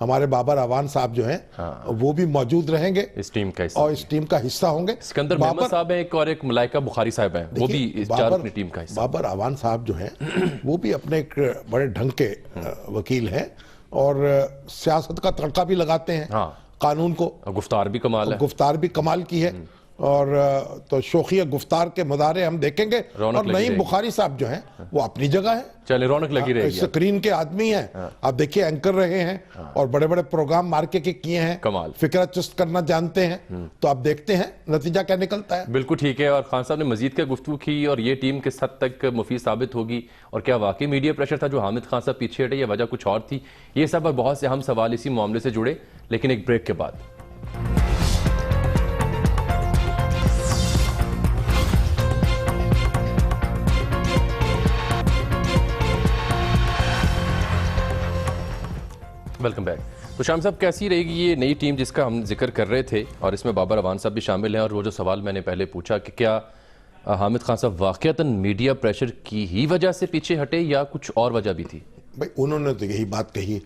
ہمارے بابر اعوان صاحب جو ہیں وہ بھی موجود رہیں گے اس ٹیم کا حصہ اور اس ٹیم کا حصہ ہوں گے. اسکندر محمد صاحب ہیں ایک، اور ایک ملائکہ بخاری صاحب ہیں، وہ بھی اس 4 رکنی ٹیم کا حصہ. بابر اعوان صاحب جو ہیں وہ بھی اپنے ایک بڑے ڈھنگ کے وکیل ہیں اور سیاست کا تڑکا بھی لگاتے ہیں قانون کو. گفتار بھی کمال ہے، گفتار بھی کمال کی ہے. اور تو شوخی گفتار کے مظاہرے ہم دیکھیں گے. اور نعیم بخاری صاحب جو ہیں وہ اپنی جگہ ہیں، چلے رونق لگی رہے گی. اسکرین کے آدمی ہیں، آپ دیکھیے اینکر رہے ہیں اور بڑے بڑے پروگرام مارکے کے کیے ہیں، کمال، فکرہ چست کرنا جانتے ہیں. تو آپ دیکھتے ہیں نتیجہ کیا نکلتا ہے. بالکل ٹھیک ہے. اور خان صاحب نے مزید کیا گفتگو کی، اور یہ ٹیم کس حد تک مفید ثابت ہوگی، اور کیا واقعی میڈیا پریشر تھا جو حامد خان صاحب پیچھے ہٹے، یا وجہ کچھ اور تھی؟ یہ سب اور بہت سے اہم سوال اسی معاملے سے جڑے، لیکن ایک بریک کے بعد. Welcome back. تو شام صاحب کیسی رہے گی یہ نئی ٹیم جس کا ہم ذکر کر رہے تھے، اور اس میں بابر اعوان صاحب بھی شامل ہیں؟ اور وہ جو سوال میں نے پہلے پوچھا کہ کیا حامد خان صاحب واقعتاً میڈیا پریشر کی ہی وجہ سے پیچھے ہٹے، یا کچھ اور وجہ بھی تھی؟ بھائی انہوں نے تو یہی بات کہی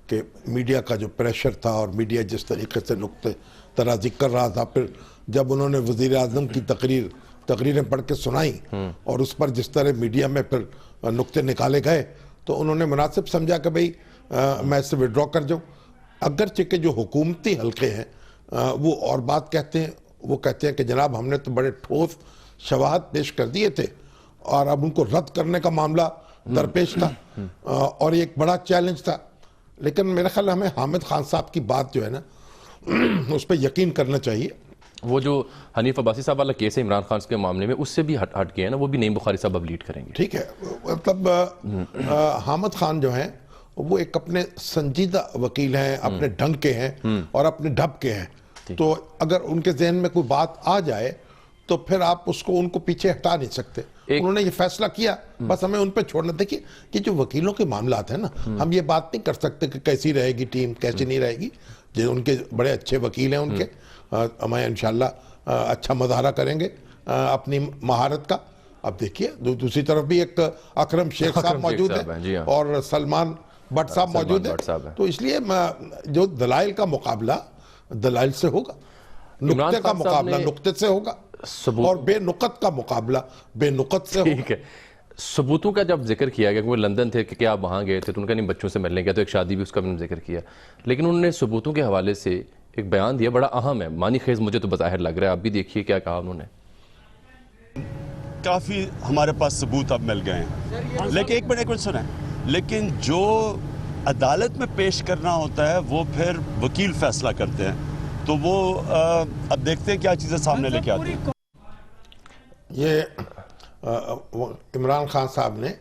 کہ میڈیا کا جو پریشر تھا اور میڈیا جس طریقے سے نقطہ ترازی کر رہا تھا، پھر جب انہوں نے وزیر اعظم کی تقریریں پڑھ کے سنائی اور اس پر جس طرح میڈیا میں پھر نقطے نکالے گئے، تو انہوں نے مناسب سمجھا کہ بھئی میں اس سے وڈرا کر جاؤں. اگرچہ کہ جو حکومتی حلقے ہیں وہ اور بات کہتے ہیں. وہ کہتے ہیں کہ جناب ہم نے تو بڑے ٹھوس شواہد پیش کر دیے تھے اور اب ان کو رد کرنے کا معاملہ درپیش تھا اور ایک بڑا چیلنج تھا. لیکن میرا خیال ہمیں حامد خان صاحب کی بات جو ہے نا اس پہ یقین کرنا چاہیے. وہ جو حنیف عباسی صاحب والا کیس ہے عمران خان کے معاملے میں، اس سے بھی ہٹ گئے ہیں نا، وہ بھی نعیم بخاری صاحب اب لیڈ کریں گے. ٹھیک ہے، مطلب حامد خان جو ہیں وہ ایک اپنے سنجیدہ وکیل ہیں، اپنے ڈھنگ کے ہیں اور اپنے ڈھب کے ہیں. تو اگر ان کے ذہن میں کوئی بات آ جائے تو پھر آپ ان کو پیچھے ہٹا نہیں سکتے. انہوں نے یہ فیصلہ کیا، بس ہمیں ان پہ چھوڑنا. دیکھیے کہ جو وکیلوں کے معاملات ہیں نا، ہم یہ بات نہیں کر سکتے کہ کیسی رہے گی ٹیم، کیسی نہیں رہے گی. جو ان کے بڑے اچھے وکیل ہیں ان کے، ہمیں انشاءاللہ اچھا مظاہرہ کریں گے اپنی مہارت کا. اب دیکھیے دوسری طرف بھی ایک اکرم شیخ صاحب موجود ہیں اور سلمان بٹ صاحب موجود ہیں. تو اس لیے جو دلائل کا مقابلہ دلائل سے ہوگا، نقطے کا مقابلہ نقطے سے ہوگا، اور بے نقط کا مقابلہ بے نقط سے ہوگا. ٹھیک ہے. ثبوتوں کا جب ذکر کیا گیا کہ وہ لندن تھے، کہ کیا آپ وہاں گئے تھے، تو ان کا نہیں بچوں سے ملنے گیا، تو ایک شادی بھی اس کا بھی ذکر کیا. لیکن انہوں نے ثبوتوں کے حوالے سے ایک بیان دیا بڑا اہم ہے، معنی خیز مجھے تو بظاہر لگ رہا ہے. آپ بھی دیکھیے کیا کہا انہوں نے. کافی ہمارے پاس ثبوت اب مل گئے ہیں، لیکن ایک منٹ سنیں، لیکن جو عدالت میں پیش کرنا ہوتا ہے وہ پھر وکیل فیصلہ کرتے ہیں. تو وہ اب دیکھتے ہیں کیا چیزیں سامنے لے کے آتی ہیں. یہ عمران خان صاحب نے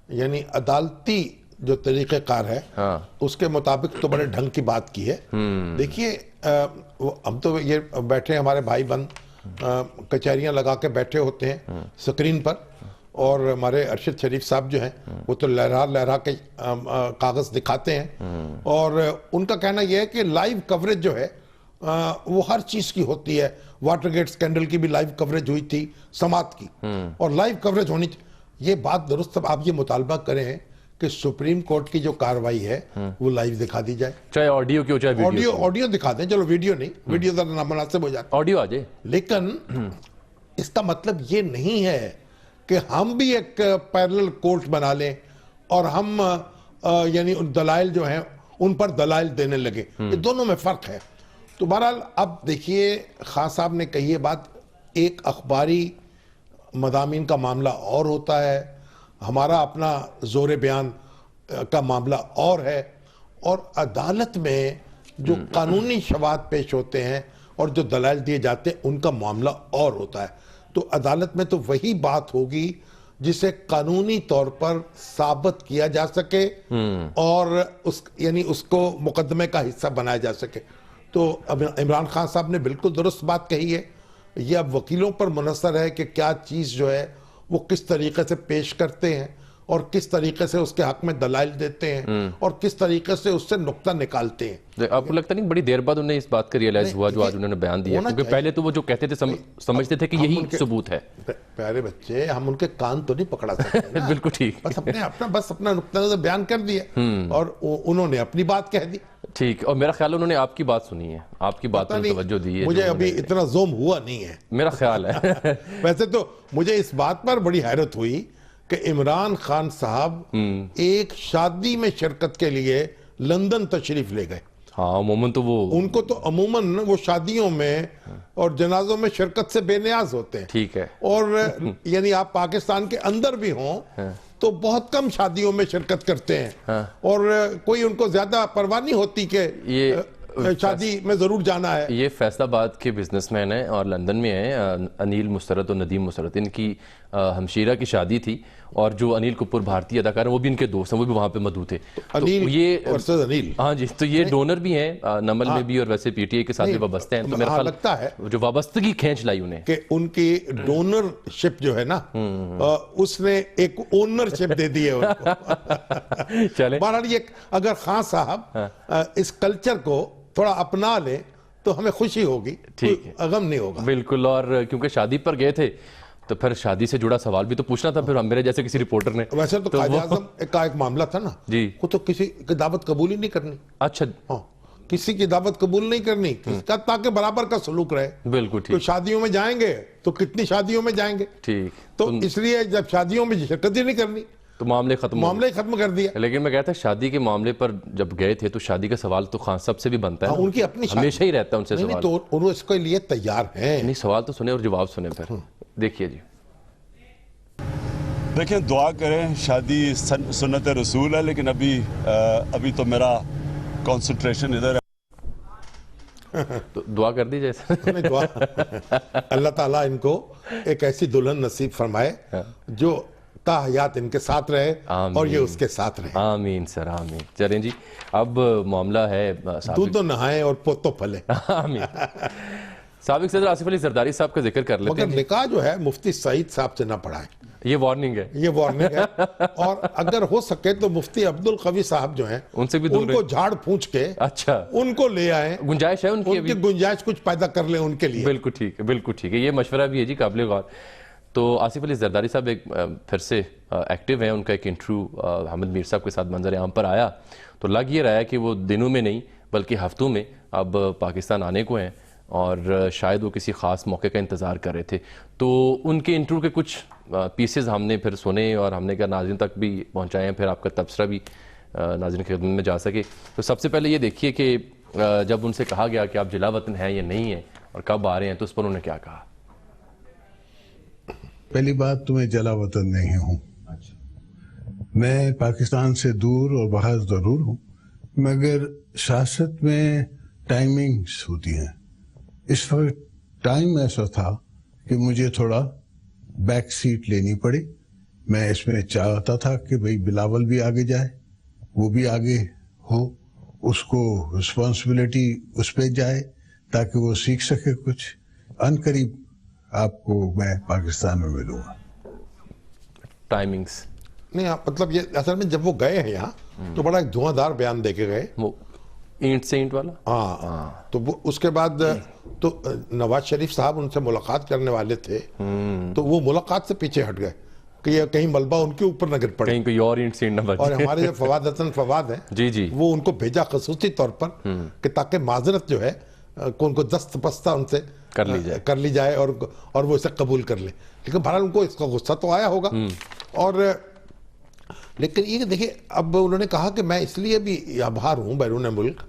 یعنی عدالتی جو طریقہ کار ہے اس کے مطابق تو بڑے ڈھنگ کی بات کی ہے. دیکھیے ہم تو یہ بیٹھے ہمارے بھائی بند کچہریاں لگا کے بیٹھے ہوتے ہیں سکرین پر، اور ہمارے ارشد شریف صاحب جو ہیں وہ تو لہرا کے کاغذ دکھاتے ہیں. اور ان کا کہنا یہ ہے کہ لائیو کوریج جو ہے وہ ہر چیز کی ہوتی ہے. واٹر گیٹ سکینڈل کی بھی لائیو کوریج ہوئی تھی، سماعت کی، اور لائیو کوریج ہونی چاہیے. یہ بات درست. آپ یہ مطالبہ کریں کہ سپریم کورٹ کی جو کاروائی ہے وہ لائیو دکھا دی جائے، چاہے آڈیو کی ہو چاہے ویڈیو. آڈیو دکھا دیں، چلو ویڈیو نہیں، ویڈیو ذرا نامناسب ہو جاتا، آڈیو آ جائے. لیکن اس کا مطلب یہ نہیں ہے کہ ہم بھی ایک پیرلل کورٹ بنا لیں اور ہم یعنی ان دلائل جو ہیں ان پر دلائل دینے لگے. یہ دونوں میں فرق ہے. تو بہرحال اب دیکھیے خان صاحب نے کہی یہ بات، ایک اخباری مضامین کا معاملہ اور ہوتا ہے، ہمارا اپنا زور بیان کا معاملہ اور ہے، اور عدالت میں جو قانونی شواہد پیش ہوتے ہیں اور جو دلائل دیے جاتے ہیں ان کا معاملہ اور ہوتا ہے. تو عدالت میں تو وہی بات ہوگی جسے قانونی طور پر ثابت کیا جا سکے اور یعنی اس کو مقدمے کا حصہ بنایا جا سکے. تو اب عمران خان صاحب نے بالکل درست بات کہی ہے. یہ اب وکیلوں پر منحصر ہے کہ کیا چیز جو ہے وہ کس طریقے سے پیش کرتے ہیں اور کس طریقے سے اس کے حق میں دلائل دیتے ہیں اور کس طریقے سے اس سے نقطہ نکالتے ہیں. آپ کو لگتا نہیں بڑی دیر بعد انہیں اس بات کا ریئلائز ہوا جو آج انہوں نے بیان دیا؟ کیونکہ پہلے تو وہ جو کہتے تھے سمجھتے تھے کہ یہی ثبوت ہے. پیارے بچے، ہم ان کے کان تو نہیں پکڑا سکتے. بالکل ٹھیک. بس اپنا نقطہ نظر بیان کر دیا اور انہوں نے اپنی بات کہہ دی. ٹھیک. اور میرا خیال ہے انہوں نے آپ کی بات سنی ہے, آپ کی بات پر توجہ دی ہے. مجھے ابھی اتنا زوم ہوا نہیں ہے, میرا خیال ہے. ویسے تو مجھے اس بات پر بڑی حیرت ہوئی کہ عمران خان صاحب ایک شادی میں شرکت کے لیے لندن تشریف لے گئے. ہاں عموماً تو وہ ان کو تو عموماً وہ شادیوں میں اور جنازوں میں شرکت سے بے نیاز ہوتے ہیں. ٹھیک ہے. اور یعنی آپ پاکستان کے اندر بھی ہوں تو بہت کم شادیوں میں شرکت کرتے ہیں, اور کوئی ان کو زیادہ پرواہ نہیں ہوتی کہ شادی میں ضرور جانا ہے. یہ فیصل آباد کے بزنس مین ہیں اور لندن میں ہیں, انیل مسرت اور ندیم مسرت. ان کی ہمشیرہ کی شادی تھی, اور جو انیل کپور بھارتی اداکار ہیں وہ بھی ان کے دوست ہیں, وہ بھی وہاں پہ موجود تھے. انیل ورسز انیل. ہاں جی, تو یہ ڈونر بھی ہیں نمل میں بھی, اور ویسے پی ٹی آئی کے ساتھ بھی وابستہ ہیں. تو میرا خیال لگتا ہے جو وابستگی کھینچ لائی انہیں کہ ان کی ڈونر شپ جو ہے نا, اس نے ایک اونر شپ دے دی ہے ان کو. چلیں بہرحال یہ اگر خان صاحب اس کلچر کو تھوڑا اپنا لیں تو ہمیں خوشی ہوگی, ٹھیک ہے, غم نہیں ہوگا. بالکل. اور کیونکہ شادی پر گئے تھے تو پھر شادی سے جڑا سوال بھی تو پوچھنا تھا پھر میرے جیسے کسی رپورٹر نے. ویسے تو قائد اعظم کا ایک معاملہ تھا نا جی, وہ تو کسی کی دعوت قبول ہی نہیں کرنی. اچھا, ہاں, کسی کی دعوت قبول نہیں کرنی تاکہ برابر کا سلوک رہے. بالکل تو ٹھیک. شادیوں میں جائیں گے تو کتنی شادیوں میں جائیں گے, ٹھیک, تو اس لیے جب شادیوں میں شرکت ہی نہیں کرنی تو معاملے ختم. معاملے ختم کر دیا. لیکن میں کہتا شادی کے معاملے پر جب گئے تھے تو شادی کا سوال تو خان صاحب سے بھی بنتا ہے, ان کی اپنی ہمیشہ ہی رہتا ہے ان سے سوال. تو انہوں اس کے لیے تیار ہیں. نہیں, سوال تو سنیں اور جواب سنیں پھر. دیکھیے جی. دیکھیں, دعا کریں, شادی سنت رسول ہے, لیکن ابھی تو میرا کنسنٹریشن ادھر ہے. تو دعا کر دی جیسے. دعا اللہ تعالیٰ ان کو ایک ایسی دلہن نصیب فرمائے جو تا حیات ان کے ساتھ رہے اور یہ اس کے ساتھ رہے. آمین سر, آمین. چلیں جی, اب معاملہ ہے دودھ نہائے اور پوتوں پھلے. آمین. سابق صدر آصف علی زرداری صاحب کا ذکر کر لیتے ہیں. مگر نکاح جو ہے مفتی سعید صاحب سے نہ پڑھائیں, یہ وارننگ ہے, یہ وارننگ ہے. اور اگر ہو سکے تو مفتی عبدالقوی صاحب جو ہیں ان سے بھی ان کو جھاڑ پھونچ کے اچھا ان کو لے آئیں. گنجائش ہے ان کی گنجائش کچھ پیدا کر لیں ان کے لیے. بالکل ٹھیک ہے, بالکل ٹھیک ہے. یہ مشورہ بھی ہے جی, قابل غور. تو آصف علی زرداری صاحب ایک پھر سے ایکٹیو ہیں. ان کا ایک انٹرویو حامد میر صاحب کے ساتھ منظر عام پر آیا تو لگ یہ رہا ہے کہ وہ دنوں میں نہیں بلکہ ہفتوں میں اب پاکستان آنے کو ہیں, اور شاید وہ کسی خاص موقع کا انتظار کر رہے تھے. تو ان کے انٹرویو کے کچھ پیسز ہم نے پھر سنے اور ہم نے کہا ناظرین تک بھی پہنچائے ہیں, پھر آپ کا تبصرہ بھی ناظرین کی خدمت میں جا سکے. تو سب سے پہلے یہ دیکھیے کہ جب ان سے کہا گیا کہ آپ جلا وطن ہیں یا نہیں ہیں اور کب آ رہے ہیں, تو اس پر انہوں نے کیا کہا. پہلی بات, تو میں جلا وطن نہیں ہوں. میں پاکستان سے دور اور باہر ضرور ہوں, مگر سیاست میں ٹائمنگز ہوتی ہیں. اس وقت ٹائم ایسا تھا کہ مجھے تھوڑا بیک سیٹ لینی پڑی. میں اس میں چاہتا تھا کہ بھئی بلاول بھی آگے جائے, وہ بھی آگے ہو, اس کو رسپانسبلٹی اس پہ جائے تاکہ وہ سیکھ سکے کچھ. ان قریب آپ کو میں پاکستان میں ملوں گا. ٹائمنگز نہیں, مطلب یہ اصل میں جب وہ گئے ہیں یہاں تو بڑا ایک دھواں دار بیان دے کے گئے, وہ اینٹ سے اینٹ والا. ہاں, تو وہ اس کے بعد تو نواز شریف صاحب ان سے ملاقات کرنے والے تھے تو وہ ملاقات سے پیچھے ہٹ گئے کہ یہ کہیں ملبہ ان کے اوپر نہ گر پڑے, کہیں کوئی اور اینٹ سے اینٹ نہ بچے. اور ہمارے جو فواد حسن فواد ہیں جی جی, وہ ان کو بھیجا خصوصی طور پر کہ تاکہ معذرت جو ہے ان کو دست پستہ ان سے کر لی جائے اور وہ اسے قبول کر لے. لیکن بہرحال ان کو اس کا غصہ تو آیا ہوگا. اور لیکن یہ دیکھیں, اب انہوں نے کہا کہ میں اس لیے بھی باہر ہوں بیرون ملک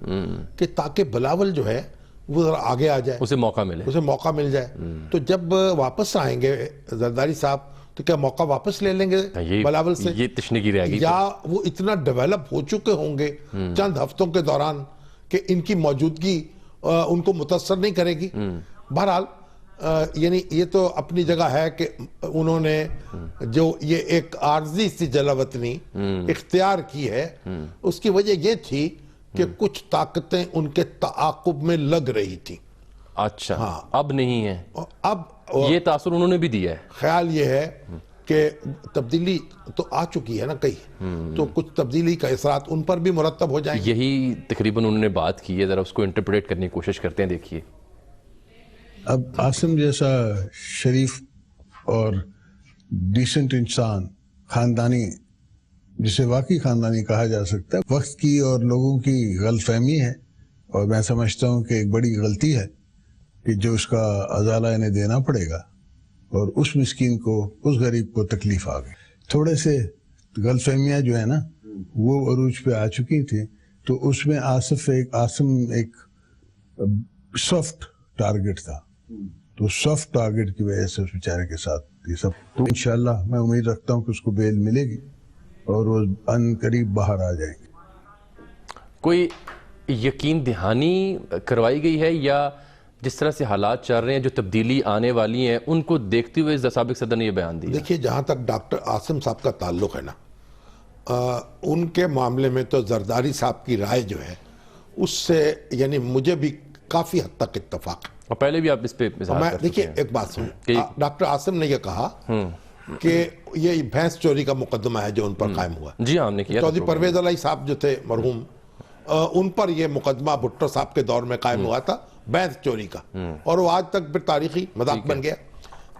کہ تاکہ بلاول جو ہے وہ ذرا آگے آ جائے, اسے موقع مل جائے. تو جب واپس آئیں گے زرداری صاحب تو کیا موقع واپس لے لیں گے بلاول سے, یہ تشنگی رہ گئی, یا وہ اتنا ڈیولپ ہو چکے ہوں گے چند ہفتوں کے دوران کہ ان کی موجودگی ان کو متاثر نہیں کرے گی. بہرحال یعنی یہ تو اپنی جگہ ہے کہ انہوں نے جو یہ ایک عارضی سی جلا وطنی اختیار کی ہے, اس کی وجہ یہ تھی کہ کچھ طاقتیں ان کے تعاقب میں لگ رہی تھی. اچھا, ہاں, اب نہیں ہے. اب یہ تاثر انہوں نے بھی دیا ہے. خیال یہ ہے کہ تبدیلی تو آ چکی ہے نا کہیں, تو کچھ تبدیلی کا اثرات ان پر بھی مرتب ہو جائیں گے. یہی تقریباً انہوں نے بات کی ہے, ذرا اس کو انٹرپریٹ کرنے کی کوشش کرتے ہیں. دیکھیے, اب عاصم جیسا شریف اور ڈیسنٹ انسان, خاندانی جسے واقعی خاندانی کہا جا سکتا ہے. وقت کی اور لوگوں کی غلط فہمی ہے، اور میں سمجھتا ہوں کہ ایک بڑی غلطی ہے کہ جو اس کا ازالہ انہیں دینا پڑے گا، اور اس مسکین کو، اس غریب کو تکلیف آ گئی. تھوڑے سے غلط فہمیاں جو ہیں نا وہ عروج پہ آ چکی تھی، تو اس میں عاصم ایک سافٹ ٹارگٹ تھا، تو سافٹ ٹارگٹ کی وجہ سے اس بیچارے کے ساتھ یہ سب. تو انشاءاللہ میں امید رکھتا ہوں کہ اس کو بیل ملے گی اور وہ ان قریب باہر آ جائیں گے. کوئی یقین دہانی کروائی گئی ہے، یا جس طرح سے حالات چل رہے ہیں، جو تبدیلی آنے والی ہیں، ان کو دیکھتے ہوئے سابق صدر نے یہ بیان دیا؟ دیکھیے، جہاں تک ڈاکٹر عاصم صاحب کا تعلق ہے نا، ان کے معاملے میں تو زرداری صاحب کی رائے جو ہے اس سے یعنی مجھے بھی کافی حد تک اتفاق ہے. اور پہلے بھی آپ اس پہ اظہار کر چکے دیکھیے ہیں. ایک بات سنیں، ڈاکٹر عاصم نے یہ کہا کہ یہ بھینس چوری کا مقدمہ ہے جو ان پر قائم ہوا. جی ہاں، ہم نے کیا چودھری پرویز علیہ صاحب جو تھے مرحوم، ان پر یہ مقدمہ بھٹو صاحب کے دور میں قائم ہوا تھا بھینس چوری کا، اور وہ آج تک پھر تاریخی مذاق بن گیا.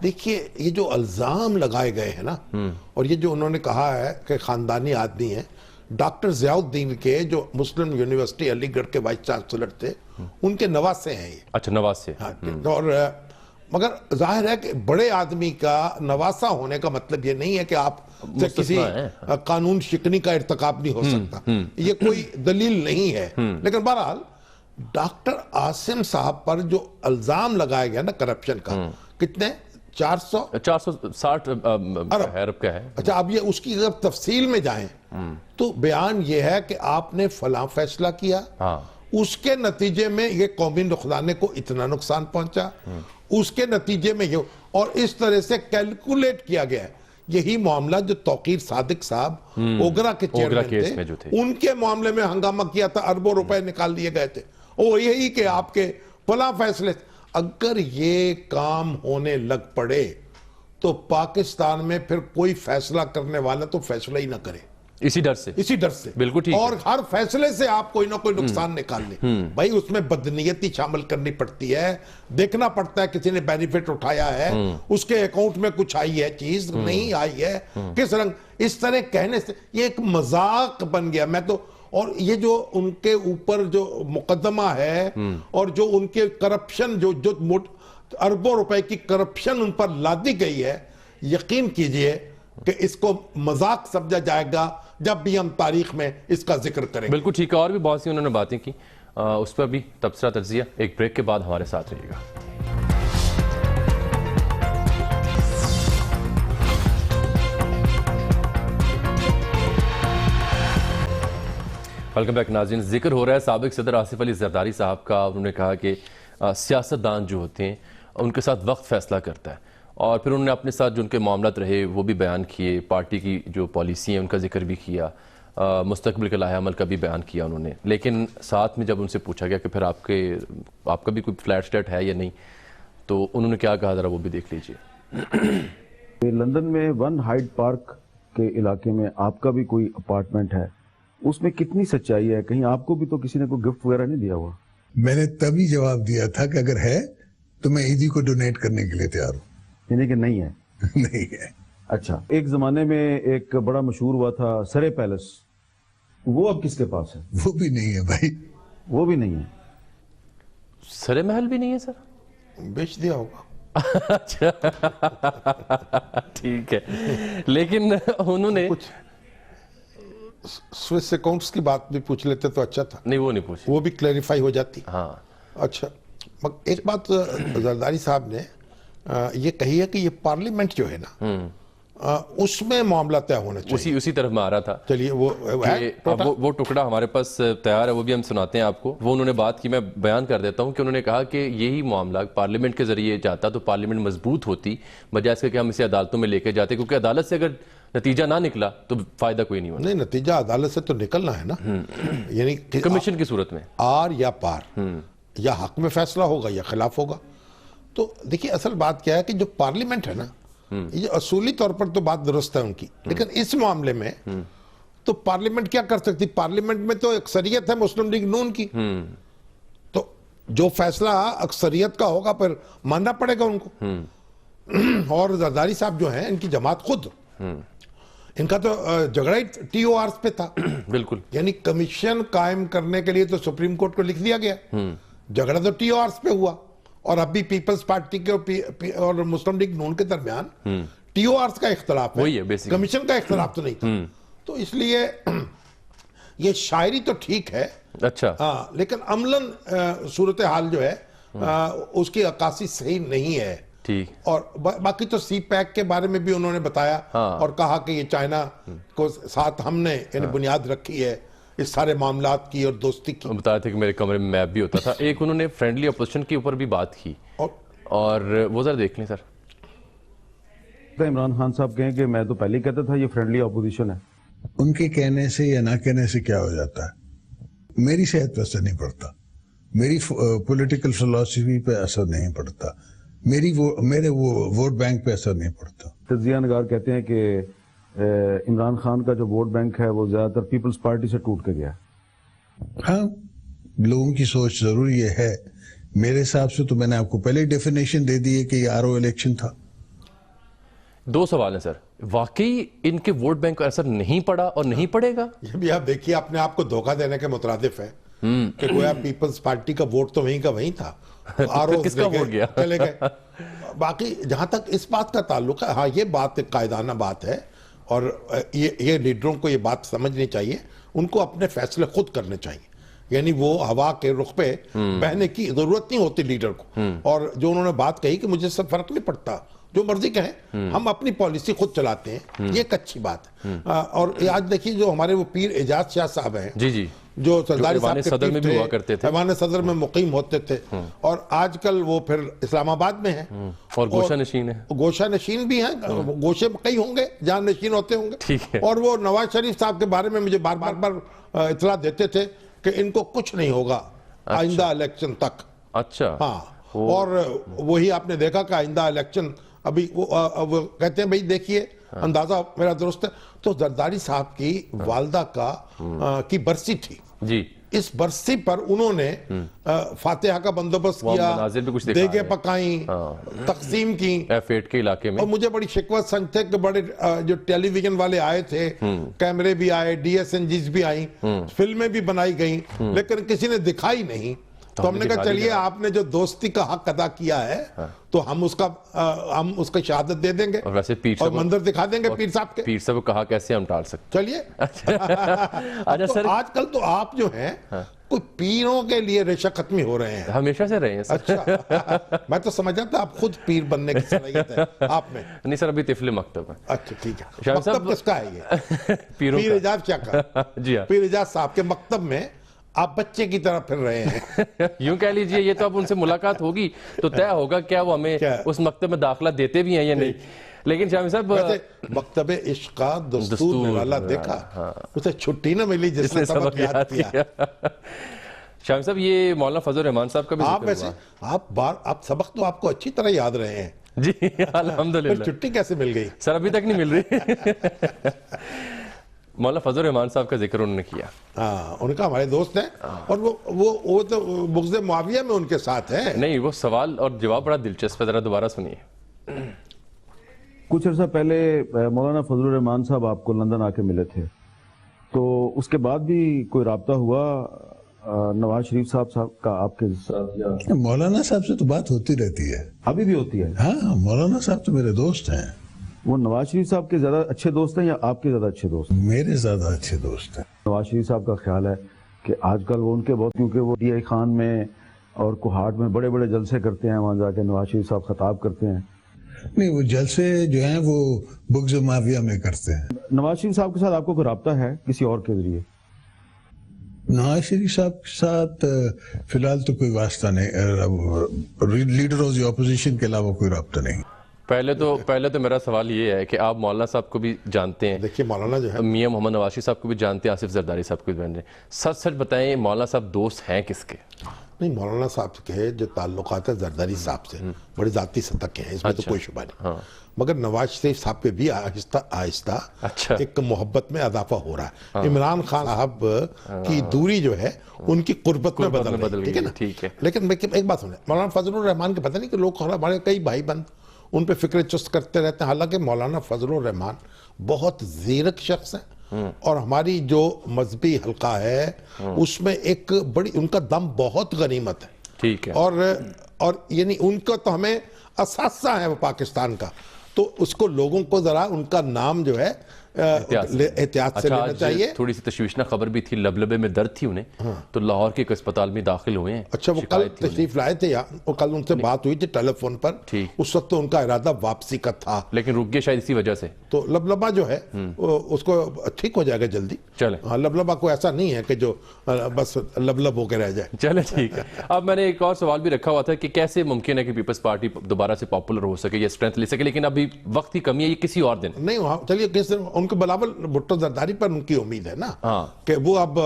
دیکھیے، یہ جو الزام لگائے گئے ہیں نا، اور یہ جو انہوں نے کہا ہے کہ خاندانی آدمی ہیں، ڈاکٹر ضیاء الدین کے جو مسلم یونیورسٹی علی گڑھ کے وائس چانسلر تھے، ان کے نواسے ہیں یہ. اچھا، نواسے. اور مگر ظاہر ہے کہ بڑے آدمی کا نواسہ ہونے کا مطلب یہ نہیں ہے کہ آپ سے کسی قانون شکنی کا ارتکاب نہیں ہو سکتا، یہ کوئی دلیل نہیں ہے. لیکن بہرحال ڈاکٹر عاصم صاحب پر جو الزام لگایا گیا نا کرپشن کا، کتنے 460 ارب کا ہے. اچھا، اب یہ اس کی اگر تفصیل میں جائیں تو بیان یہ ہے کہ آپ نے فلاں فیصلہ کیا، اس کے نتیجے میں یہ قومی نقصانے کو اتنا نقصان پہنچا، اس کے نتیجے میں یہ، اور اس طرح سے کیلکولیٹ کیا گیا ہے. یہی معاملہ جو توقیر صادق صاحب اوگرا کے چیئرمین تھے، ان کے معاملے میں ہنگامہ کیا تھا، اربوں روپے نکال دیے گئے تھے. وہ یہی کہ آپ کے فلاں فیصلے، اگر یہ کام ہونے لگ پڑے تو پاکستان میں پھر کوئی فیصلہ کرنے والا تو فیصلہ ہی نہ کرے، اسی ڈر سے. بالکل ٹھیک. اور ہر فیصلے سے آپ کوئی نہ کوئی نقصان نکال لیں. بھائی اس میں بدنیتی شامل کرنی پڑتی ہے، دیکھنا پڑتا ہے کسی نے بینیفٹ اٹھایا ہے، اس کے اکاؤنٹ میں کچھ آئی ہے چیز، نہیں آئی ہے، کس رنگ. اس طرح کہنے سے یہ ایک مذاق بن گیا. میں تو، اور یہ جو ان کے اوپر جو مقدمہ ہے اور جو ان کے کرپشن، جو اربوں روپے کی کرپشن ان پر لادی گئی ہے، یقین کیجئے کہ اس کو مذاق سمجھا جائے گا جب بھی ہم تاریخ میں اس کا ذکر کریں. بالکل ٹھیک ہے. اور بھی بہت سی انہوں نے باتیں کی، اس پر بھی تبصرہ تجزیہ. ایک بریک کے بعد ہمارے ساتھ رہیے گا. ویلکم بیک ناظرین. ذکر ہو رہا ہے سابق صدر آصف علی زرداری صاحب کا. انہوں نے کہا کہ سیاستدان جو ہوتے ہیں ان کے ساتھ وقت فیصلہ کرتا ہے، اور پھر انہوں نے اپنے ساتھ جو ان کے معاملات رہے وہ بھی بیان کیے، پارٹی کی جو پالیسی ہیں ان کا ذکر بھی کیا، مستقبل کے لائحہ عمل کا بھی بیان کیا انہوں نے. لیکن ساتھ میں جب ان سے پوچھا گیا کہ پھر آپ کا بھی کوئی فلیٹ سٹیٹ ہے یا نہیں، تو انہوں نے کیا کہا، ذرا وہ بھی دیکھ لیجئے. لندن میں 1 ہائیڈ پارک کے علاقے میں آپ کا بھی کوئی اپارٹمنٹ ہے، اس میں کتنی سچائی ہے؟ کہیں آپ کو بھی تو کسی نے کوئی گفٹ وغیرہ نہیں دیا ہوا؟ میں نے تبھی جواب دیا تھا کہ اگر ہے تو میں ایدی کو ڈونیٹ کرنے کے لیے تیار ہوں. یعنی کہ نہیں ہے؟ نہیں ہے. اچھا، ایک زمانے میں ایک بڑا مشہور ہوا تھا سرے پیلس، وہ اب کس کے پاس ہے؟ وہ بھی نہیں ہے بھائی. وہ بھی نہیں ہے. سرے محل بھی نہیں ہے سر؟ بیچ دیا ہوگا. اچھا ٹھیک ہے. لیکن انہوں نے کچھ سوئس اکاؤنٹس کی بات بھی پوچھ لیتے تو اچھا تھا. نہیں، وہ نہیں پوچھی، وہ بھی کلیریفائی ہو جاتی. ہاں. اچھا، ایک بات زرداری صاحب نے یہ کہی ہے کہ یہ پارلیمنٹ جو ہے نا، اس میں معاملہ طے ہونا چاہیے. اسی طرف میں آ رہا تھا. چلیے، وہ ٹکڑا ہمارے پاس تیار ہے، وہ بھی ہم سناتے ہیں آپ کو. وہ انہوں نے بات کی، میں بیان کر دیتا ہوں کہ انہوں نے کہا کہ یہی معاملہ پارلیمنٹ کے ذریعے جاتا تو پارلیمنٹ مضبوط ہوتی، بجائے اس کے کہ ہم اسے عدالتوں میں لے کے جاتے، کیونکہ عدالت سے اگر نتیجہ نہ نکلا تو فائدہ کوئی نہیں ہونا. نہیں، نتیجہ عدالت سے تو نکلنا ہے نا، یعنی کمیشن کی صورت میں آر یا پار، یا حق میں فیصلہ ہوگا یا خلاف ہوگا. تو دیکھیے، اصل بات کیا ہے کہ جو پارلیمنٹ ہے نا، یہ اصولی طور پر تو بات درست ہے ان کی، لیکن اس معاملے میں تو پارلیمنٹ کیا کر سکتی؟ پارلیمنٹ میں تو اکثریت ہے مسلم لیگ نون کی، تو جو فیصلہ اکثریت کا ہوگا پھر ماننا پڑے گا ان کو. اور زرداری صاحب جو ہیں، ان کی جماعت خود ان کا تو جھگڑا ہی TORs پہ تھا. بالکل. یعنی کمیشن قائم کرنے کے لیے تو سپریم کورٹ کو لکھ دیا گیا, جھگڑا تو TORs پہ ہوا, اور اب بھی پیپلز پارٹی کے اور مسلم لیگ نون کے درمیان TORs کا اختلاف ہے, کمیشن کا اختلاف تو نہیں تھا. تو اس لیے یہ شاعری تو ٹھیک ہے, اچھا, لیکن عملاً صورتحال جو ہے اس کی عکاسی صحیح نہیں ہے. ٹھیک. اور باقی تو سی پیک کے بارے میں بھی انہوں نے بتایا اور کہا کہ یہ چائنا کو ساتھ ہم نے یعنی بنیاد رکھی ہے اس سارے معاملات کی اور دوستی کی. بتایا تھا کہ میرے کمرے میں میپ بھی ہوتا تھا. ایک انہوں نے فرینڈلی اپوزیشن کے اوپر بھی بات کی, اور وہ ذرا دیکھ لیں سر. عمران خان صاحب کہیں کہ میں تو پہلے ہی کہتا تھا یہ فرینڈلی اپوزیشن ہے. ان کے کہنے سے یا نہ کہنے سے کیا ہو جاتا ہے؟ میری صحت پہ اثر نہیں پڑتا, میری پولیٹیکل فلسفی پہ اثر نہیں پڑتا, میرے وہ ووٹ بینک پہ اثر نہیں پڑتا. تجزیہ نگار کہتے ہیں کہ عمران خان کا جو ووٹ بینک ہے وہ زیادہ تر پیپلز پارٹی سے ٹوٹ کے گیا ہے. ہاں, لوگوں کی سوچ ضرور یہ ہے. میرے حساب سے تو میں نے آپ کو پہلے ڈیفینیشن دے دی ہے کہ یہ RO الیکشن تھا. دو سوال ہیں سر. واقعی ان کے ووٹ بینک کو اثر نہیں پڑا اور نہیں پڑے گا؟ یہ بھی آپ دیکھیے اپنے آپ کو دھوکہ دینے کے مترادف ہے کہ گویا پیپلز پارٹی کا ووٹ تو وہیں کا وہیں تھا, کس کا ووٹ گیا چلے گئے. باقی جہاں تک اس بات کا تعلق ہے, ہاں یہ بات ایک قائدانہ بات ہے, اور یہ لیڈروں کو یہ بات سمجھنی چاہیے, ان کو اپنے فیصلے خود کرنے چاہیے. یعنی وہ ہوا کے رخ پہ بہنے کی ضرورت نہیں ہوتی لیڈر کو. اور جو انہوں نے بات کہی کہ مجھے سب فرق نہیں پڑتا, جو مرضی کہیں, ہم اپنی پالیسی خود چلاتے ہیں, یہ ایک اچھی بات ہے. اور آج دیکھیے جو ہمارے وہ پیر اعجاز شاہ صاحب ہیں, جی جی, جو سرداری صاحب کے صدر میں بھی ہوا کرتے تھے, ایوان صدر میں مقیم ہوتے تھے, اور آج کل وہ پھر اسلام آباد میں ہیں, اور گوشہ نشین ہیں. گوشہ نشین بھی ہیں, گوشے کئی ہوں گے جہاں نشین ہوتے ہوں گے. اور وہ نواز شریف صاحب کے بارے میں مجھے بار بار اطلاع دیتے تھے کہ ان کو کچھ نہیں ہوگا آئندہ الیکشن تک. اچھا. ہاں, اور وہی آپ نے دیکھا کہ آئندہ الیکشن ابھی وہ کہتے ہیں بھئی دیکھیے اندازہ میرا درست ہے. تو زرداری صاحب کی والدہ کی برسی تھی جی, اس برسی پر انہوں نے فاتحہ کا بندوبست کیا, دیگیں پکائیں, تقسیم کی F8 کے علاقے میں. اور مجھے بڑی شکوت سنج تھے کہ بڑے جو ٹیلی ویژن والے آئے تھے, کیمرے بھی آئے, DSNGs بھی آئیں, فلمیں بھی بنائی گئیں, لیکن کسی نے دکھائی نہیں. تو ہم نے کہا چلیے آپ نے جو دوستی کا حق ادا کیا ہے تو ہم اس کا شہادت دے دیں گے اور منظر دکھا دیں گے پیر صاحب کے. پیر صاحب کو کہا کیسے ہم ٹال سکتے. چلیے آج کل تو آپ جو ہیں کوئی پیروں کے لیے ریشہ ختمی ہو رہے ہیں, ہمیشہ سے رہے ہیں. اچھا, میں تو سمجھا تھا آپ خود پیر بننے کی صلاحیت ہے آپ میں. نہیں سر, ابھی طفل مکتب ہے. اچھا ٹھیک ہے. مکتب کس کا ہے یہ؟ پیر اعجاز کیا کا. جی ہاں, پیر اعجاز صاحب کے مکتب میں آپ بچے کی طرح پھر رہے ہیں. یوں کہہ لیجئے, یہ تو اب ان سے ملاقات ہوگی تو طے ہوگا کیا وہ ہمیں اس مکتب میں داخلہ دیتے بھی ہیں یا نہیں. لیکن شامی صاحب, مکتب عشق کا دستور نرالا دیکھا, اسے چھٹی نہ ملی جس نے سبق یاد کیا. شامی صاحب, یہ مولانا فضل الرحمان صاحب کا بھی آپ ویسے آپ سبق تو آپ کو اچھی طرح یاد رہے ہیں. جی الحمدللہ. چھٹی کیسے مل گئی سر؟ ابھی تک نہیں مل رہی. مولانا فضل الرحمان صاحب کا ذکر انہوں نے کیا. ہاں, ان کا ہمارے دوست ہیں, اور وہ تو بغض معاویہ میں ان کے ساتھ ہیں. نہیں, وہ سوال اور جواب بڑا دلچسپ ہے, ذرا دوبارہ سنیے. کچھ عرصہ پہلے مولانا فضل الرحمان صاحب آپ کو لندن آ کے ملے تھے, تو اس کے بعد بھی کوئی رابطہ ہوا نواز شریف صاحب کا آپ کے ساتھ؟ مولانا صاحب سے تو بات ہوتی رہتی ہے, ابھی بھی ہوتی ہے. ہاں, مولانا صاحب تو میرے دوست ہیں. وہ نواز شریف صاحب کے زیادہ اچھے دوست ہیں یا آپ کے زیادہ اچھے دوست ہیں؟ میرے زیادہ اچھے دوست ہیں. نواز شریف صاحب کا خیال ہے کہ آج کل وہ ان کے بہت, کیونکہ وہ DI خان میں اور کوہاٹ میں بڑے بڑے جلسے کرتے ہیں, وہاں جا کے نواز شریف صاحب خطاب کرتے ہیں. نہیں, وہ جلسے جو ہیں وہ بغض معاویہ میں کرتے ہیں. نواز شریف صاحب کے ساتھ آپ کو کوئی رابطہ ہے کسی اور کے ذریعے؟ نواز شریف صاحب کے ساتھ فی الحال تو کوئی واسطہ نہیں, لیڈر آف دی اپوزیشن کے علاوہ کوئی رابطہ نہیں. پہلے تو میرا سوال یہ ہے کہ آپ مولانا صاحب کو بھی جانتے ہیں. دیکھیے مولانا جو ہے, میاں محمد نواز شریف صاحب کو بھی جانتے ہیں, آصف زرداری صاحب کو بھی جانتے ہیں. سچ بتائیں, مولانا صاحب دوست ہیں کس کے؟ نہیں, مولانا صاحب کے جو تعلقات ہیں زرداری صاحب سے بڑی ذاتی سطح کے ہیں, اس میں تو کوئی شبہ نہیں. مگر نواز شریف صاحب پہ بھی آہستہ آہستہ ایک محبت میں اضافہ ہو رہا ہے. عمران خان صاحب کی دوری جو ہے ان کی قربت میں بدل گئی, ٹھیک ہے نا. لیکن ایک بات سنیں, مولانا فضل الرحمان کے پتہ نہیں کہ لوگ ہمارے کئی بھائی بند ان پہ فکر چست کرتے رہتے ہیں. حالانکہ مولانا فضل الرحمان بہت زیرک شخص ہیں اور ہماری جو مذہبی حلقہ ہے اس میں ایک بڑی ان کا دم بہت غنیمت ہے. ٹھیک ہے. اور یعنی ان کا تو ہمیں اساسہ ہے وہ پاکستان کا, تو اس کو لوگوں کو ذرا ان کا نام جو ہے احتیاط سے لینا چاہیے. تھوڑی سی تشویشناک خبر بھی تھی, لبلبے میں درد تھی انہیں, تو لاہور کے ایک اسپتال میں داخل ہوئے ہیں. اچھا, وہ کل تشریف لائے تھے یہاں, کل ان سے بات ہوئی تھی ٹیلی فون پر, اس وقت تو ان کا ارادہ واپسی کا تھا, لیکن رک گئے شاید اسی وجہ سے. تو لبلبا جو ہے اس کو ٹھیک ہو جائے گا جلدی. چلیں, ہاں, لبلبا کو ایسا نہیں ہے کہ جو بس لبلب ہو کے رہ جائے. چلیں ٹھیک ہے. اب میں نے ایک اور سوال بھی رکھا ہوا تھا کہ کیسے ممکن ہے کہ پیپلز پارٹی دوبارہ سے پاپولر ہو سکے یا اسٹرینتھ لے سکے, لیکن ابھی وقت کی کمی ہے, یہ کسی اور دن. نہیں, وہاں چلیے کس دن ان کو بلاول بھٹو زرداری پر ان کی امید ہے نا کہ وہ اب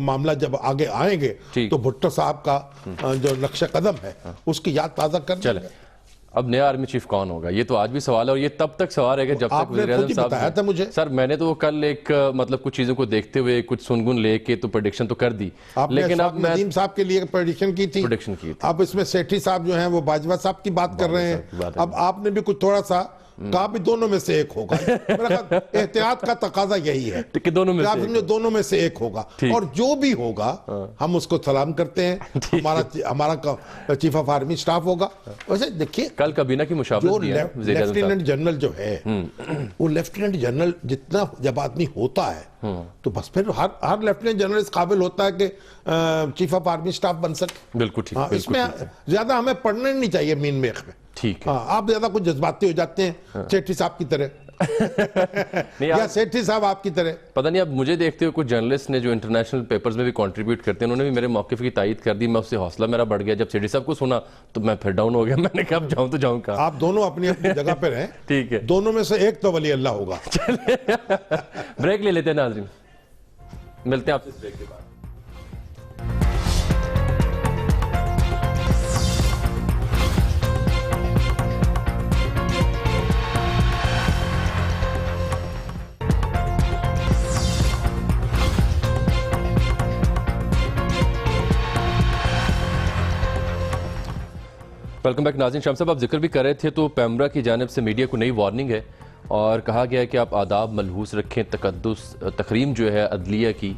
معاملہ جب آگے آئیں گے تو بھٹو صاحب کا جو نقش قدم ہے اس کی یاد تازہ کر. چلیں, اب نیا آرمی چیف کون ہوگا, یہ تو آج بھی سوال ہے, اور یہ تب تک سوال ہے کہ جب تک وزیر اعظم صاحب بتایا تھا مجھے. سر میں نے تو وہ کل ایک مطلب کچھ چیزوں کو دیکھتے ہوئے کچھ سنگن لے کے تو پریڈکشن تو کر دی, لیکن اب ندیم صاحب کے لیے پریڈکشن کی تھی. اب اس میں سیٹھی صاحب جو ہیں وہ باجوہ صاحب کی بات کر رہے ہیں. اب آپ نے بھی کچھ تھوڑا سا کہا بھی دونوں میں سے ایک ہوگا. احتیاط کا تقاضا یہی ہے کہ دونوں میں سے ایک ہوگا, اور جو بھی ہوگا ہم اس کو سلام کرتے ہیں. ہمارا چیف آف آرمی سٹاف ہوگا. ویسے دیکھیے کل کابینہ کی مشاورت لیفٹیننٹ جنرل جو ہے وہ لیفٹیننٹ جنرل جتنا جب آدمی ہوتا ہے تو بس پھر ہر لیفٹیننٹ جنرل اس قابل ہوتا ہے کہ چیف آف آرمی سٹاف بن سکے. بالکل ٹھیک. اس میں زیادہ ہمیں پڑھنا نہیں چاہیے مین میخ میں. ٹھیک ہے, آپ زیادہ کچھ جذباتی ہو جاتے ہیں سیٹھی صاحب کی طرح یا سیٹھی صاحب آپ کی طرح. پتہ نہیں, اب مجھے دیکھتے ہوئے کچھ جرنلسٹ نے جو انٹرنیشنل پیپرز میں بھی کنٹریبیوٹ کرتے ہیں, انہوں نے بھی میرے موقف کی تائید کر دی. میں اس سے حوصلہ میرا بڑھ گیا, جب سیٹھی صاحب کو سنا تو میں پھر ڈاؤن ہو گیا. میں نے کہا اب جاؤں تو جاؤں کہاں. آپ دونوں اپنی اپنی جگہ پہ رہیں. ٹھیک ہے, دونوں میں سے ایک تو ولی اللہ ہوگا. بریک لے لیتے ہیں ناظرین, ملتے ہیں آپ سے اس بریک کے بعد. ویلکم بیک ناظرین. شام صاحب آپ ذکر بھی کر رہے تھے تو پیمرا کی جانب سے میڈیا کو نئی وارننگ ہے اور کہا گیا ہے کہ آپ آداب ملحوظ رکھیں, تقدس تقریم جو ہے عدلیہ کی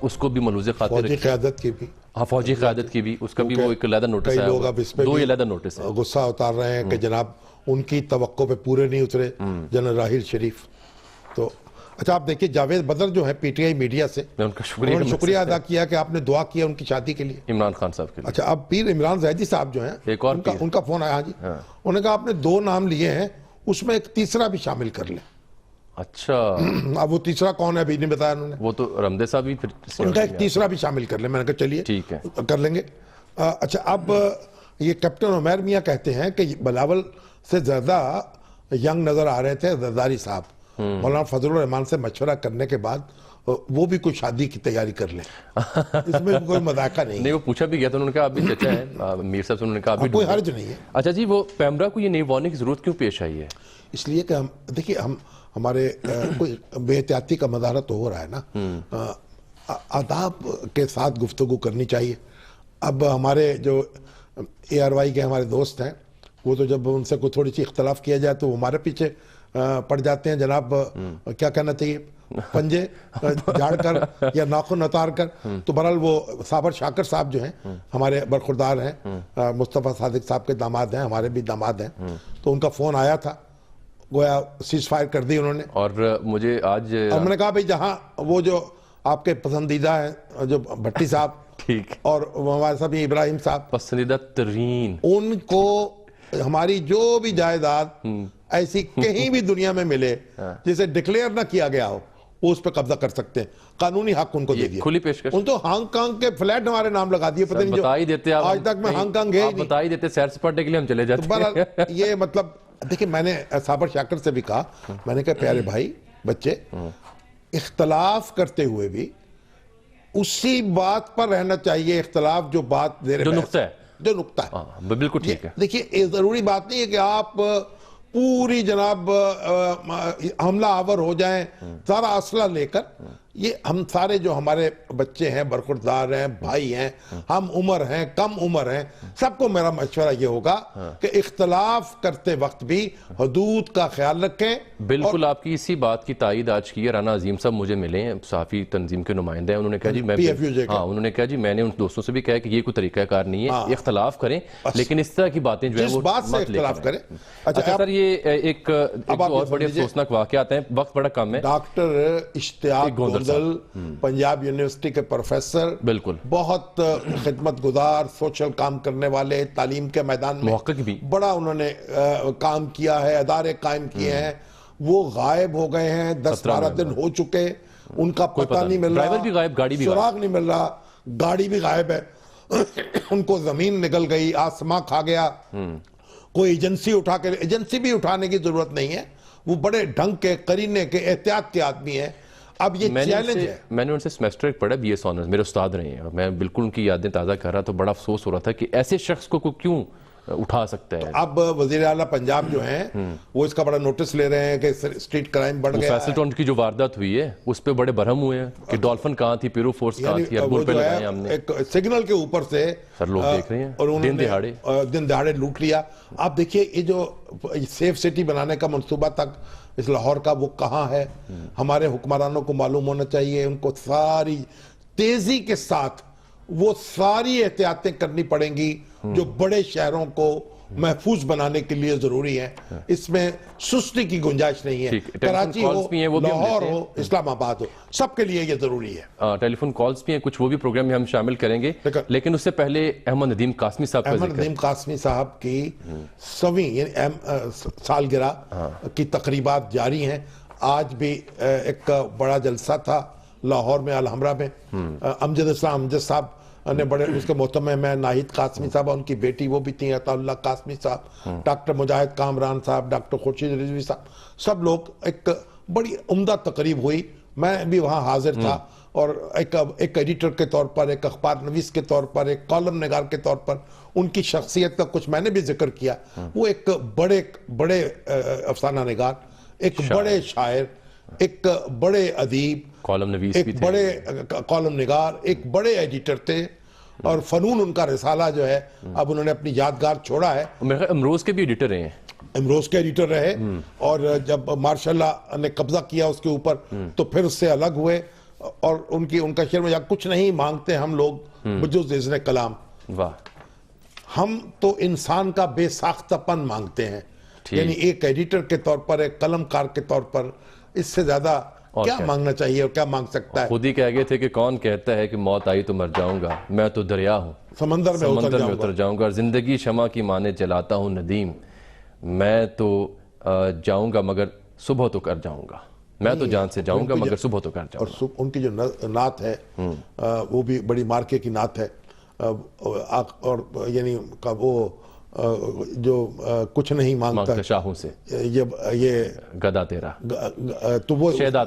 اس کو بھی ملحوظ خاطر رکھیں. فوجی قیادت کی بھی, ہاں فوجی قیادت کی بھی, اس کا بھی وہ ایک علیحدہ نوٹس ہے. لوگ اب اس پہ 2 علیحدہ نوٹس ہیں, غصہ اتار رہے ہیں کہ جناب ان کی توقع پہ پورے نہیں اترے جنرل راحیل شریف. تو اچھا آپ دیکھیے جاوید بدر جو ہے پی ٹی آئی میڈیا سے, میں ان کا شکریہ ادا کیا کہ آپ نے دعا کیا ان کی شادی کے لیے, عمران خان صاحب کے لیے. اچھا اب پیر عمران زیدی صاحب جو ہیں ایک اور ان کا فون آیا. ہاں جی, انہوں نے کہا آپ نے 2 نام لیے ہیں, اس میں ایک تیسرا بھی شامل کر لیں. اچھا, اب وہ تیسرا کون ہے ابھی نہیں بتایا انہوں نے. وہ تو رمدے صاحب ہی, پھر ان کا ایک تیسرا بھی شامل کر لیں. میں نے کہا چلیے ٹھیک ہے کر لیں گے. اچھا اب یہ کیپٹن عمیر میاں کہتے ہیں کہ بلاول سے زیادہ ینگ نظر آ رہے تھے زرداری صاحب. مولانا فضل الرحمان سے مشورہ کرنے کے بعد وہ بھی کوئی شادی کی تیاری کر لیں, اس میں کوئی مذاقہ نہیں. نہیں, وہ پوچھا بھی گیا تو انہوں نے کہا آپ بھی چچا ہیں میر صاحب سے, انہوں نے کہا کوئی حرج نہیں ہے. اچھا جی, وہ پیمرا کو یہ نئی وارننگ کی ضرورت کیوں پیش آئی ہے؟ اس لیے کہ ہم دیکھیے ہمارے کوئی بے احتیاطی کا مظاہرہ تو ہو رہا ہے نا, آداب کے ساتھ گفتگو کرنی چاہیے. اب ہمارے جو اے آر وائی کے ہمارے دوست ہیں وہ تو جب ان سے کوئی تھوڑی سی اختلاف کیا جائے تو وہ ہمارے پیچھے پڑ جاتے ہیں. جناب کیا کہنا چاہیے, پنجے جھاڑ کر یا ناخن اتار کر. تو بہرحال وہ صابر شاکر صاحب جو ہیں ہمارے برخوردار ہیں, مصطفیٰ صادق صاحب کے داماد ہیں, ہمارے بھی داماد ہیں, تو ان کا فون آیا تھا, گویا سیز فائر کر دی انہوں نے. اور مجھے آج ہم نے کہا بھئی جہاں وہ جو آپ کے پسندیدہ ہیں جو بھٹی صاحب ٹھیک اور ہمارے صاحب ابراہیم صاحب پسندیدہ ترین, ان کو ہماری جو بھی جائیداد ایسی کہیں بھی دنیا میں ملے جسے ڈکلیئر نہ کیا گیا ہو وہ اس پہ قبضہ کر سکتے ہیں. قانونی حق ان کو دے دیا. کھلی پیشکش. ان تو ہانگ کانگ کے فلیٹ ہمارے نام لگا دیے, پتہ نہیں جو بتا ہی دیتے آج تک میں ہانگ کانگ گئے ہی نہیں. بتا ہی دیتے, سیر سپاٹے کے لیے ہم چلے جاتے ہیں. یہ مطلب دیکھیں, میں نے صابر شاکر سے بھی کہا, میں نے کہا پیارے بھائی بچے, اختلاف کرتے ہوئے بھی اسی بات پر رہنا چاہیے, اختلاف جو بات دے رہے جو نقطہ ہے, جو نقطہ ہے. بالکل ٹھیک ہے. دیکھیے ضروری بات نہیں ہے کہ آپ پوری جناب حملہ آور ہو جائیں سارا اسلحہ لے کر, یہ ہم سارے جو ہمارے بچے ہیں، برخوردار ہیں، بھائی ہیں، ہم عمر ہیں، کم عمر ہیں، سب کو میرا مشورہ یہ ہوگا کہ اختلاف کرتے وقت بھی حدود کا خیال رکھیں. بالکل آپ کی اسی بات کی تائید آج کی ہے. رانا عظیم صاحب مجھے ملے ہیں، صحافی تنظیم کے نمائندے ہیں، انہوں نے کہا جی انہوں نے کہا جی میں نے ان دوستوں سے بھی کہا کہ یہ کوئی طریقہ کار نہیں ہے، اختلاف کریں لیکن اس طرح کی باتیں جو ہے وہ بات سے اختلاف کریں. اچھا سر، یہ ایک اور بڑے افسوسناک واقعات ہیں، وقت بڑا کم ہے. ڈاکٹر اشتیاق گوندل پنجاب یونیورسٹی کے پروفیسر، بالکل بہت خدمت گزار، سوشل کام کرنے والے، تعلیم کے میدان میں محقق بھی بڑا انہوں نے کام کیا ہے، ادارے قائم کیے ہیں، وہ غائب ہو گئے ہیں. 10-12 دن ہو چکے، ان کا پتہ نہیں مل رہا، ڈرائیور بھی غائب، گاڑی بھی سراغ نہیں مل رہا، گاڑی بھی غائب ہے. ان کو زمین نگل گئی، آسماں کھا گیا. کوئی ایجنسی بھی اٹھانے کی ضرورت نہیں ہے، وہ بڑے ڈھنگ کے، قرینے کے، احتیاط کے آدمی ہیں. اب یہ چیلنج ہے. میں نے ان سے سیمیسٹر ایک پڑھا، بی ایس آنرز، میرے استاد رہے ہیں، اور میں بالکل ان کی یادیں تازہ کر رہا، تو بڑا افسوس ہو رہا تھا کہ ایسے شخص کو کیوں اٹھا سکتا ہے. اب وزیر اعلیٰ پنجاب جو ہیں وہ اس کا بڑا نوٹس لے رہے ہیں کہ اسٹریٹ کرائم بڑھ گیا ہے. فیصل ٹاؤن کی جو واردات ہوئی ہے اس پہ بڑے برہم ہوئے ہیں کہ ڈالفن کہاں تھی، پیرو فورس کہاں تھی، اربول پہ لگائے ہم نے. ایک سگنل کے اوپر سے سر لوگ دیکھ رہے ہیں، اور انہوں دن نے دہاڑے لوٹ لیا. آپ دیکھیے یہ جو سیف سٹی بنانے کا منصوبہ تک اس لاہور کا، وہ کہاں ہے؟ ہمارے حکمرانوں کو معلوم ہونا چاہیے، ان کو ساری تیزی کے ساتھ وہ ساری احتیاطیں کرنی پڑیں گی جو بڑے شہروں کو محفوظ بنانے کے لیے ضروری ہیں. اس میں سستی کی گنجائش نہیں ہے. کراچی ہو، لاہور ہو، اسلام آباد ہو، سب کے لیے یہ ضروری ہے. ٹیلی فون کالز بھی ہیں کچھ، وہ بھی پروگرام میں ہم شامل کریں گے، لیکن اس سے پہلے احمد ندیم قاسمی صاحب کا ذکر. احمد ندیم قاسمی صاحب کی 100ویں سالگرہ کی تقریبات جاری ہیں. آج بھی ایک بڑا جلسہ تھا لاہور میں، الحمرہ میں. امجد صاحب نے بڑے، اس کے محتمے میں ناہید قاسمی صاحب، ان کی بیٹی وہ بھی تھیں، عطا اللہ قاسمی صاحب، ڈاکٹر مجاہد کامران صاحب، ڈاکٹر خورشید رضوی صاحب، سب لوگ. ایک بڑی عمدہ تقریب ہوئی، میں بھی وہاں حاضر تھا، اور ایک ایڈیٹر کے طور پر، ایک اخبار نویس کے طور پر، ایک کالم نگار کے طور پر ان کی شخصیت کا کچھ میں نے بھی ذکر کیا. وہ ایک بڑے افسانہ نگار، ایک بڑے شاعر، ایک بڑے ادیب، کالم نویس، ایک بڑے کالم نگار، ایک بڑے ایڈیٹر تھے. اور فنون ان کا رسالہ جو ہے اب انہوں نے اپنی یادگار چھوڑا ہے. امروز کے بھی ایڈیٹر رہے ہیں، امروز کے ایڈیٹر رہے، اور جب مارشاء اللہ نے قبضہ کیا اس کے اوپر تو پھر اس سے الگ ہوئے. اور ان کا شعر میں کچھ نہیں مانگتے ہم لوگ بجز اذن کلام. واہ. ہم تو انسان کا بے ساختہ پن مانگتے ہیں. یعنی ایک ایڈیٹر کے طور پر، ایک قلم کار کے طور پر، اس سے زیادہ کیا مانگنا چاہیے اور کیا مانگ سکتا ہے؟ خود ہی کہہ گئے تھے کہ کون کہتا ہے کہ موت آئی تو مر جاؤں گا، میں تو دریا ہوں، سمندر میں اتر جاؤں گا، اور زندگی شمع کی مانے جلاتا ہوں ندیم، میں تو جاؤں گا مگر صبح تو کر جاؤں گا، میں تو جان سے جاؤں گا مگر صبح تو کر جاؤں گا. اور ان کی جو نعت ہے وہ بھی بڑی مارکے کی نعت ہے. اور یعنی وہ جو کچھ نہیں مانگتا شاہوں سے، یہ گدا تیرا، تو وہ شہدا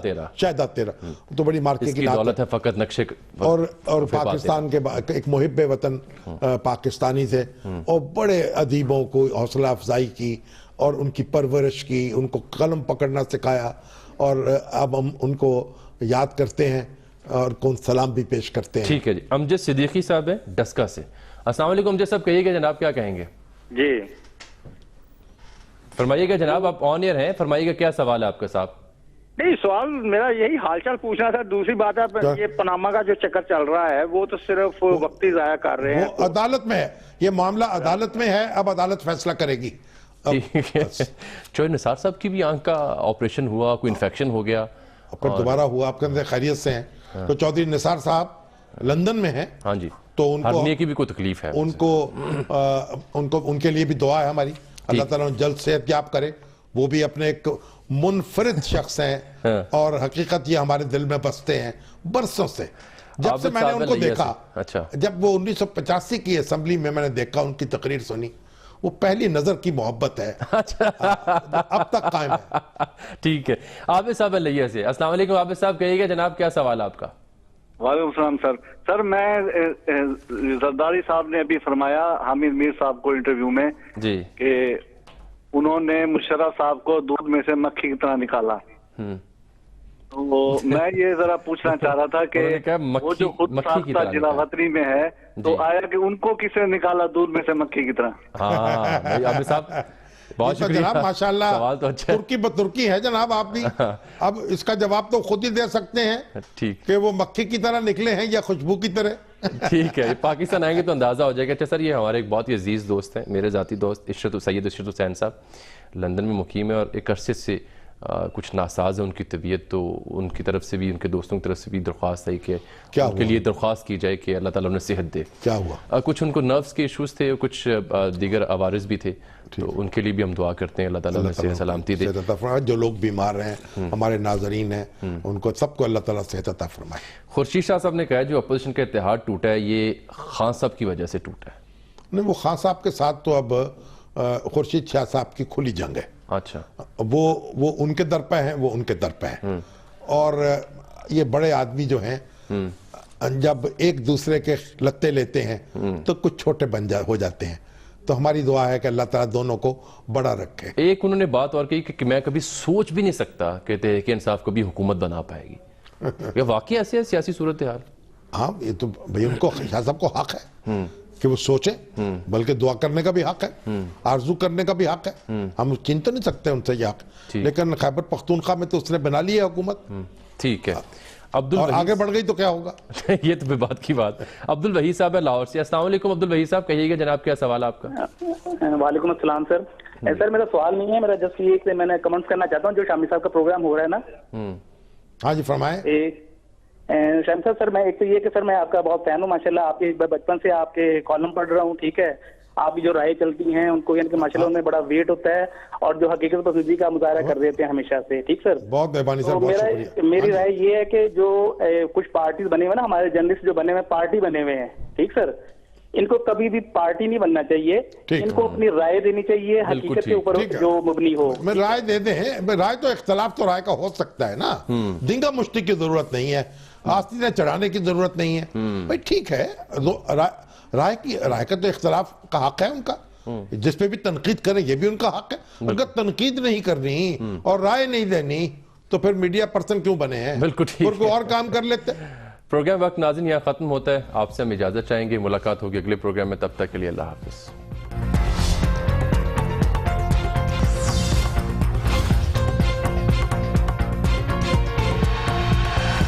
تیرا، تو بڑی مارکے کی دولت ہے فقط نقشے. اور پاکستان کے ایک محب وطن پاکستانی تھے، اور بڑے ادیبوں کو حوصلہ افزائی کی اور ان کی پرورش کی، ان کو قلم پکڑنا سکھایا. اور اب ہم ان کو یاد کرتے ہیں اور کون سلام بھی پیش کرتے ہیں. ٹھیک ہے جی. امجد صدیقی صاحب ہیں ڈسکا سے. السلام علیکم امجد صاحب، کہیے گا جناب کیا کہیں گے؟ جی فرمائیے گا جناب، آپ آن ایئر ہیں، فرمائیے گا کیا سوال ہے آپ کا صاحب؟ نہیں، سوال میرا یہی حال چال پوچھنا تھا. دوسری بات ہے یہ پاناما کا جو چکر چل رہا ہے وہ تو صرف وقتی ضائع کر رہے ہیں. وہ عدالت میں ہے، یہ معاملہ عدالت میں ہے، اب عدالت فیصلہ کرے گی. چوہدری نثار صاحب کی بھی آنکھ کا آپریشن ہوا، کوئی انفیکشن ہو گیا، پھر دوبارہ ہوا. آپ کے اندر خیریت سے ہیں؟ تو چوہدری نثار صاحب لندن میں ہیں. ہاں جی. تو ان کو ہرنیے کی بھی کوئی تکلیف ہے، ان کے لیے بھی دعا ہے ہماری، اللہ تعالیٰ جلد صحت یاب کرے. وہ بھی اپنے ایک منفرد شخص ہیں، اور حقیقت یہ ہمارے دل میں بستے ہیں برسوں سے. جب سے میں نے ان کو دیکھا، جب وہ 1985 کی اسمبلی میں نے دیکھا، ان کی تقریر سنی، وہ پہلی نظر کی محبت ہے، اب تک قائم ہے. ٹھیک ہے. عابد صاحب لیا سے. السلام علیکم عابد صاحب، کہیے گا جناب کیا سوال ہے آپ کا؟ وعلیکم السلام سر. میں زرداری صاحب نے ابھی فرمایا حامد میر صاحب کو انٹرویو میں جی کہ انہوں نے مشرف صاحب کو دودھ میں سے مکھی کی طرح نکالا. تو میں یہ ذرا پوچھنا چاہ رہا تھا کہ انہوں نے کہا وہ جو خود مکھی کی ساختہ طرح ضلع نکلا۔ وطنی میں ہے تو آیا کہ ان کو کسے نکالا دودھ میں سے مکھی کی طرح؟ ہاں بھائی عابد صاحب بہت تو شکریہ، جناب ماشاءاللہ سوال تو اچھا ہے۔ ترکی بترکی ہے جناب آپ بھی، اب اس کا جواب تو خود ہی دے سکتے ہیں ٹھیک کہ وہ مکھی کی طرح نکلے ہیں یا خوشبو کی طرح۔ ٹھیک ہے، پاکستان آئیں گے تو اندازہ ہو جائے گا۔ اچھا سر، یہ ہمارے ایک بہت ہی عزیز دوست ہیں، میرے ذاتی دوست سید عشرت حسین صاحب لندن میں مقیم ہے، اور ایک عرصے سے کچھ ناساز ہے ان کی طبیعت، تو ان کی طرف سے بھی، ان کے دوستوں کی طرف سے بھی درخواست آئی کہ ان کے لیے درخواست کی جائے کہ اللہ تعالیٰ انہیں صحت دے۔ کیا ہوا؟ کچھ ان کو نروز کے ایشوز تھے، کچھ دیگر عوارض بھی تھے، تو ان کے لیے بھی ہم دعا کرتے ہیں اللہ تعالیٰ انہیں صحت سلامتی دے۔ صحت عطا فرمائے، جو لوگ بیمار ہیں ہمارے ناظرین ہیں ان کو سب کو اللہ تعالیٰ صحت عطا فرمائے۔ خورشید شاہ صاحب نے کہا جو اپوزیشن کا اتحاد ٹوٹا ہے یہ خان صاحب کی وجہ سے ٹوٹا ہے۔ نہیں، وہ خان صاحب کے ساتھ تو اب خورشید شاہ صاحب کی کھلی جنگ ہے۔ اچھا، وہ ان کے در پہ ہیں، وہ ان کے در پہ ہیں، اور یہ بڑے آدمی جو ہیں جب ایک دوسرے کے لتے لیتے ہیں تو کچھ چھوٹے ہو جاتے ہیں، تو ہماری دعا ہے کہ اللہ تعالیٰ دونوں کو بڑا رکھے۔ ایک انہوں نے بات اور کہی کہ میں کبھی سوچ بھی نہیں سکتا کہ تحریک انصاف کبھی حکومت بنا پائے گی۔ یہ واقعی ایسے ہے سیاسی صورتحال؟ ہاں، یہ تو بھئی ان کو شاہ صاحب کو حق ہے کہ وہ سوچیں، بلکہ دعا کرنے کا بھی حق ہے، آرزو کرنے کا بھی حق ہے، ہم چن تو نہیں سکتے ان سے یہ حق، لیکن خیبر پختونخوا میں تو اس نے بنا لی ہے حکومت، ٹھیک ہے۔ اور آگے بڑھ گئی تو کیا ہوگا؟ یہ تو بات کی بات۔ عبد الوحید صاحب ہے لاہور سے۔ السلام علیکم عبد الوحید صاحب، کہیے گا جناب کیا سوال آپ کا؟ وعلیکم السلام سر۔ سر میرا سوال نہیں ہے، میرا جسٹ یہ کہ میں نے کمنٹس کرنا چاہتا ہوں جو شامی صاحب کا پروگرام ہو رہا ہے نا۔ ہاں جی فرمائیں۔ شامی صاحب سر، میں ایک تو یہ کہ سر میں آپ کا بہت فین ہوں ماشاءاللہ، آپ کے بچپن سے آپ کے کالم پڑھ رہا ہوں، ٹھیک ہے، آپ کی جو رائے چلتی ہیں ان کو یعنی کہ ماشاءاللہ ان میں بڑا ویٹ ہوتا ہے، اور جو حقیقت پسندی کا مظاہرہ کر دیتے ہیں ہمیشہ سے، ٹھیک سر۔ بہت مہربانی سر، بہت شکریہ۔ میری رائے یہ ہے کہ جو کچھ پارٹیز بنے ہوئے نا، ہمارے جرنلسٹ جو بنے ہوئے پارٹی بنے ہوئے ہیں، ٹھیک سر، ان کو کبھی بھی پارٹی نہیں بننا چاہیے، ان کو اپنی رائے دینی چاہیے حقیقت کے اوپر جو مبنی ہو۔ میں رائے دے دیں، رائے تو اختلاف تو رائے کا ہو سکتا ہے نا، دنگا مشتی کی ضرورت نہیں ہے، آستینیں چڑھانے کی ضرورت نہیں ہے، بھائی ٹھیک ہے، رائے کا تو اختلاف کا حق ہے ان کا، جس پہ بھی تنقید کریں یہ بھی ان کا حق ہے۔ اگر تنقید نہیں کرنی اور رائے نہیں دینی تو پھر میڈیا پرسن کیوں بنے ہیں؟ بالکل ٹھیک ہے، کوئی اور کام کر لیتے۔ پروگرام وقت ناظرین یہاں ختم ہوتا ہے، آپ سے ہم اجازت چاہیں گے، ملاقات ہوگی اگلے پروگرام میں، تب تک کے لیے اللہ حافظ۔